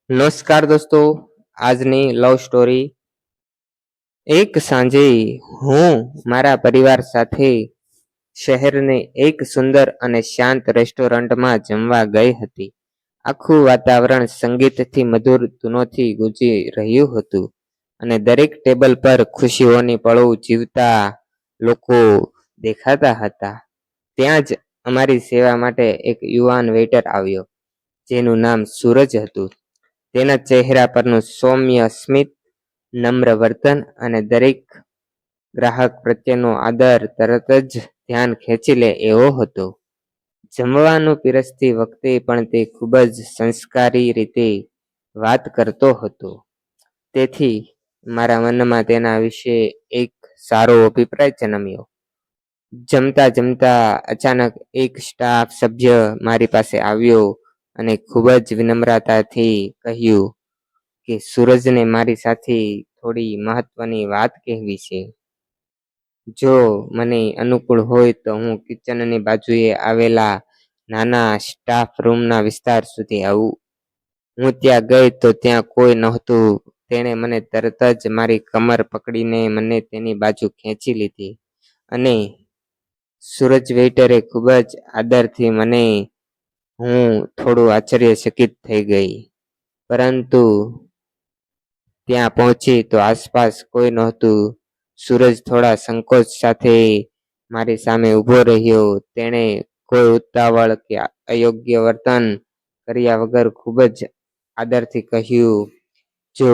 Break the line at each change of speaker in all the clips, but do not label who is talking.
નમસ્કાર દોસ્તો, આજની લવ સ્ટોરી. એક સાંજે હું મારા પરિવાર સાથે શહેરની એક સુંદર અને શાંત રેસ્ટોરન્ટમાં જમવા ગઈ હતી. આખું વાતાવરણ સંગીતથી મધુર ધૂનોથી ગુંજી રહ્યું હતું અને દરેક ટેબલ પર ખુશીઓની પળો જીવતા લોકો દેખાતા હતા. ત્યાં જ અમારી સેવા માટે એક યુવાન વેઇટર આવ્યો, જેનું નામ સૂરજ હતું. તેના ચહેરા પરનું સૌમ્ય સ્મિત, નમ્ર વર્તન અને દરેક ગ્રાહક પ્રત્યેનો આદર તરત જ ધ્યાન ખેંચી લે એવો હતો. જમવાનું પીરસતી વખતે પણ તે ખૂબ જ સંસ્કારી રીતે વાત કરતો હતો. તેથી મારા મનમાં તેના વિશે એક સારો અભિપ્રાય જન્મ્યો. જમતા જમતા અચાનક એક સ્ટાફ સભ્ય મારી પાસે આવ્યો અને ખૂબ જ વિનમ્રતાથી કહ્યું કે સૂરજને મારી સાથે થોડી મહત્વની વાત કહેવી છે. જો મને અનુકૂળ હોય તો હું કિચનની બાજુએ આવેલા નાના સ્ટાફ રૂમના વિસ્તાર સુધી આવું. હું ત્યાં ગઈ તો ત્યાં કોઈ નહોતું. તેણે મને તરત જ મારી કમર પકડીને મને તેની બાજુ ખેંચી લીધી અને સૂરજ વેઇટરે ખૂબ જ આદરથી મને હું થોડું આશ્ચર્યચકિત થઈ ગઈ. પરંતુ ત્યાં પહોંચી તો આસપાસ કોઈ નહોતું. સૂરજ થોડા સંકોચ સાથે મારી સામે ઊભો રહ્યો. તેણે કોઈ ઉતાવળ કે અયોગ્ય વર્તન કર્યા વગર ખૂબ જ આદરથી કહ્યું, જો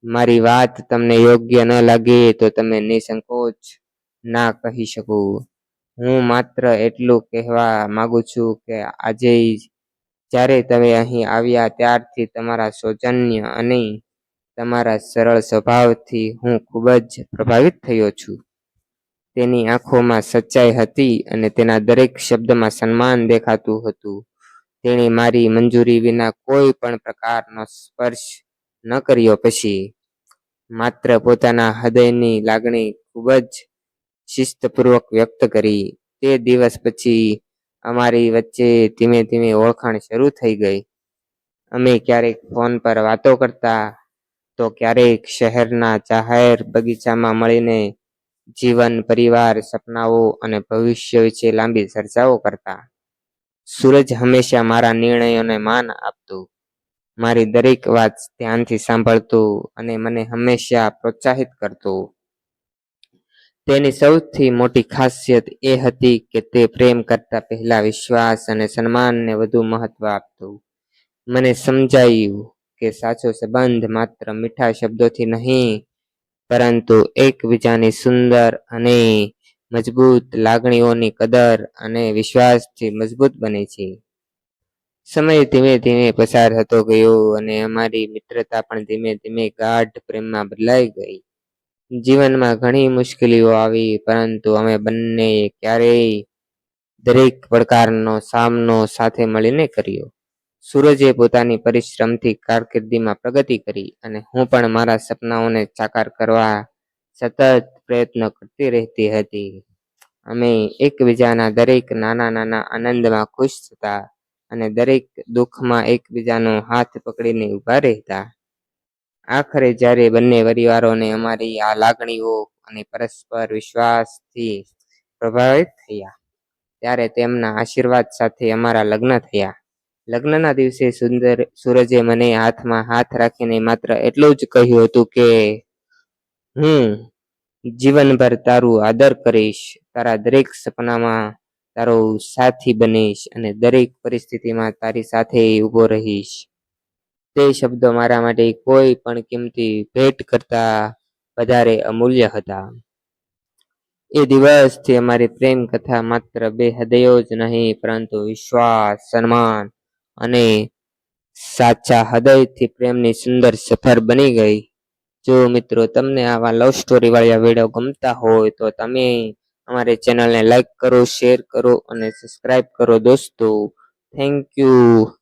મારી વાત તમને યોગ્ય ન લાગે તો તમે નિસંકોચ ના કહી શકો. હું માત્ર એટલું કહેવા માંગુ છું કે આજે જ્યારે તમે અહીં આવ્યા ત્યારથી તમારા સૌજન્ય અને તમારા સરળ સ્વભાવથી હું ખૂબ જ પ્રભાવિત થયો છું. તેની આંખોમાં સચ્ચાઈ હતી અને તેના દરેક શબ્દમાં સન્માન દેખાતું હતું. તેણે મારી મંજૂરી વિના કોઈ પણ પ્રકારનો સ્પર્શ ન કર્યો. પછી માત્ર પોતાના હૃદયની લાગણી ખૂબ જ શિસ્તપૂર્વક વ્યક્ત કરી. તે દિવસ પછી અમારી વચ્ચે ધીમે ધીમે ઓળખાણ શરૂ થઈ ગઈ. અમે ક્યારેક ફોન પર વાતો કરતા તો ક્યારેક શહેરના જાહેર બગીચામાં મળીને જીવન, પરિવાર, સપનાઓ અને ભવિષ્ય વિશે લાંબી ચર્ચાઓ કરતા. સૂરજ હંમેશા મારા નિર્ણયોને માન આપતું, મારી દરેક વાત ધ્યાનથી સાંભળતું અને મને હંમેશા પ્રોત્સાહિત કરતું. તેની સૌથી મોટી ખાસિયત એ હતી કે તે પ્રેમ કરતા પહેલા વિશ્વાસ અને સન્માનને વધુ મહત્વ આપતું. મને સમજાયું કે સાચો સંબંધ માત્ર મીઠા શબ્દોથી નહીં, પરંતુ એકબીજાની સુંદર અને મજબૂત લાગણીઓની કદર અને વિશ્વાસથી મજબૂત બને છે. સમય ધીમે ધીમે પસાર થતો ગયો અને અમારી મિત્રતા પણ ધીમે ધીમે ગાઢ પ્રેમમાં બદલાઈ ગઈ. જીવનમાં ઘણી મુશ્કેલીઓ આવી, પરંતુ અમે બંને ક્યારેય દરેક પડકારનો સામનો સાથે મળીને કર્યો. સૂરજે પોતાની પરિશ્રમથી કારકિર્દીમાં પ્રગતિ કરી અને હું પણ મારા સપનાઓને સાકાર કરવા સતત પ્રયત્નો કરતી રહેતી હતી. અમે એકબીજાના દરેક નાના નાના આનંદમાં ખુશ થતા અને દરેક દુઃખમાં એકબીજાનો હાથ પકડીને ઊભા રહેતા. આખરે જ્યારે બંને પરિવારોને અમારી આ લાગણીઓ અને પરસ્પર વિશ્વાસથી પ્રભાવિત થયા, ત્યારે તેમના આશીર્વાદ સાથે અમારા લગ્ન થયા. લગ્નના દિવસે સૂરજે મને હાથમાં હાથ રાખીને માત્ર એટલું જ કહ્યું હતું કે હું જીવનભર તારું આદર કરીશ, તારા દરેક સપનામાં તારો સાથી બનીશ અને દરેક પરિસ્થિતિમાં તારી સાથે ઊભો રહીશ. તે શબ્દો મારા માટે કોઈ પણ કિંમતી ભેટ કરતા વધારે અમૂલ્ય હતા. એ દિવસથી અમારી પ્રેમ કથા માત્ર બે હૃદયો જ નહીં, પરંતુ વિશ્વાસ, સન્માન અને સાચા હૃદયથી પ્રેમની સુંદર સફર બની ગઈ. જો મિત્રો તમને આવા લવ સ્ટોરી વાળા વિડીયો ગમતા હોય તો તમે અમારી ચેનલને લાઈક કરો, શેર કરો અને સબસ્ક્રાઈબ કરો દોસ્તો. Thank you.